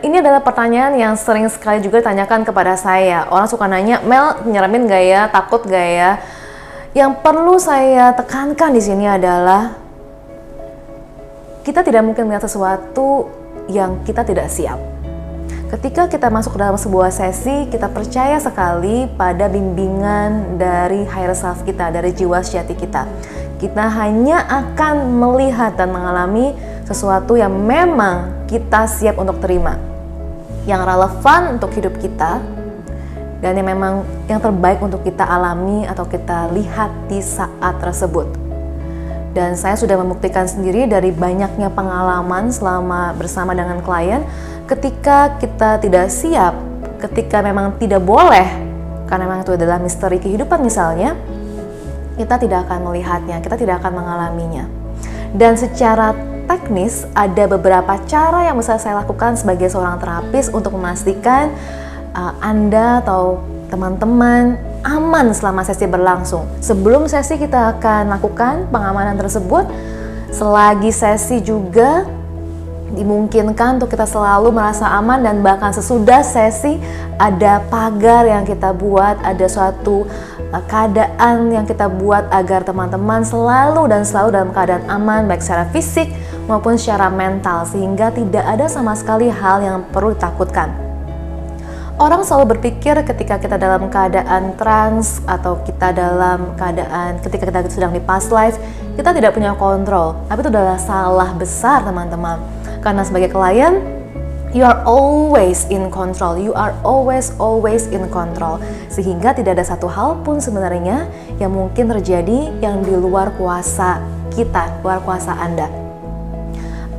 ini adalah pertanyaan yang sering sekali juga ditanyakan kepada saya. Orang suka nanya, Mel, nyeremin gak ya? Takut gak ya? Yang perlu saya tekankan di sini adalah kita tidak mungkin melihat sesuatu yang kita tidak siap. Ketika kita masuk ke dalam sebuah sesi, kita percaya sekali pada bimbingan dari higher self kita, dari jiwa sejati kita. Kita hanya akan melihat dan mengalami sesuatu yang memang kita siap untuk terima, yang relevan untuk hidup kita, dan yang memang yang terbaik untuk kita alami atau kita lihat di saat tersebut. Dan saya sudah membuktikan sendiri dari banyaknya pengalaman selama bersama dengan klien, ketika kita tidak siap, ketika memang tidak boleh, karena memang itu adalah misteri kehidupan misalnya, kita tidak akan melihatnya, kita tidak akan mengalaminya. Dan secara teknis ada beberapa cara yang bisa saya lakukan sebagai seorang terapis untuk memastikan Anda atau teman-teman aman selama sesi berlangsung. Sebelum sesi kita akan lakukan pengamanan tersebut, selagi sesi juga dimungkinkan untuk kita selalu merasa aman, dan bahkan sesudah sesi ada pagar yang kita buat, ada suatu keadaan yang kita buat agar teman-teman selalu dalam keadaan aman, baik secara fisik maupun secara mental, sehingga tidak ada sama sekali hal yang perlu ditakutkan. Orang selalu berpikir ketika kita dalam keadaan trans atau kita dalam keadaan ketika kita sedang di past life, kita tidak punya kontrol. Tapi itu adalah salah besar, teman-teman. Karena sebagai klien, you are always in control. You are always in control. Sehingga tidak ada satu hal pun sebenarnya yang mungkin terjadi yang di luar kuasa kita, luar kuasa Anda.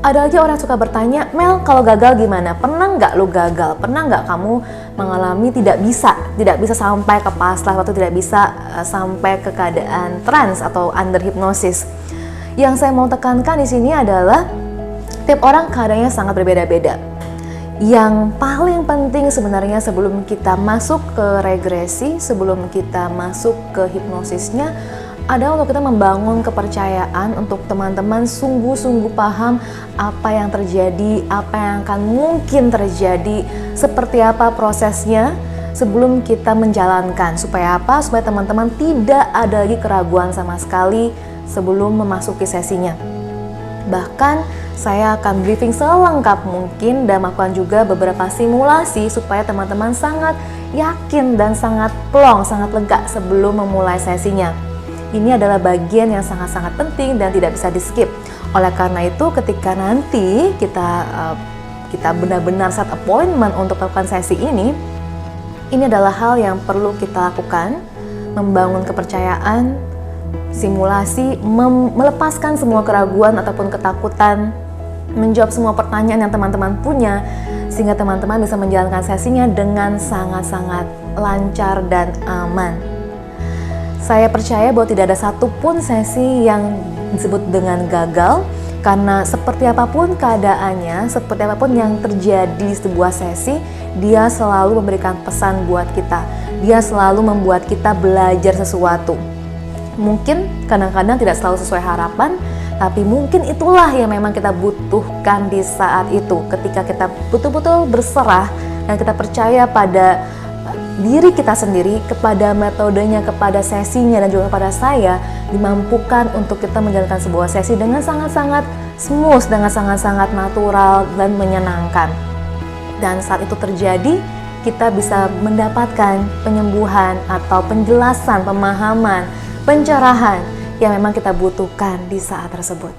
Ada lagi orang suka bertanya, Mel, kalau gagal gimana? Pernah nggak lu gagal? Pernah nggak kamu mengalami tidak bisa sampai ke past life atau tidak bisa sampai ke keadaan trans atau under hipnosis? Yang saya mau tekankan di sini adalah tiap orang keadaannya sangat berbeda-beda. Yang paling penting sebenarnya sebelum kita masuk ke regresi, sebelum kita masuk ke hipnosisnya, ada untuk kita membangun kepercayaan untuk teman-teman sungguh-sungguh paham apa yang terjadi, apa yang akan mungkin terjadi, seperti apa prosesnya sebelum kita menjalankan. Supaya apa? Supaya teman-teman tidak ada lagi keraguan sama sekali sebelum memasuki sesinya. Bahkan saya akan briefing selengkap mungkin dan melakukan juga beberapa simulasi supaya teman-teman sangat yakin dan sangat plong, sangat lega sebelum memulai sesinya. Ini adalah bagian yang sangat-sangat penting dan tidak bisa di-skip. Oleh karena itu, ketika nanti kita benar-benar set appointment untuk melakukan sesi ini adalah hal yang perlu kita lakukan, membangun kepercayaan, simulasi, melepaskan semua keraguan ataupun ketakutan, menjawab semua pertanyaan yang teman-teman punya, sehingga teman-teman bisa menjalankan sesinya dengan sangat-sangat lancar dan aman. Saya percaya bahwa tidak ada satupun sesi yang disebut dengan gagal, karena seperti apapun keadaannya, seperti apapun yang terjadi di sebuah sesi, dia selalu memberikan pesan buat kita. Dia selalu membuat kita belajar sesuatu. Mungkin kadang-kadang tidak selalu sesuai harapan, tapi mungkin itulah yang memang kita butuhkan di saat itu. Ketika kita betul-betul berserah dan kita percaya pada diri kita sendiri, kepada metodenya, kepada sesinya, dan juga kepada saya, dimampukan untuk kita menjalankan sebuah sesi dengan sangat-sangat smooth, dengan sangat-sangat natural dan menyenangkan. Dan saat itu terjadi, kita bisa mendapatkan penyembuhan atau penjelasan, pemahaman, pencerahan yang memang kita butuhkan di saat tersebut.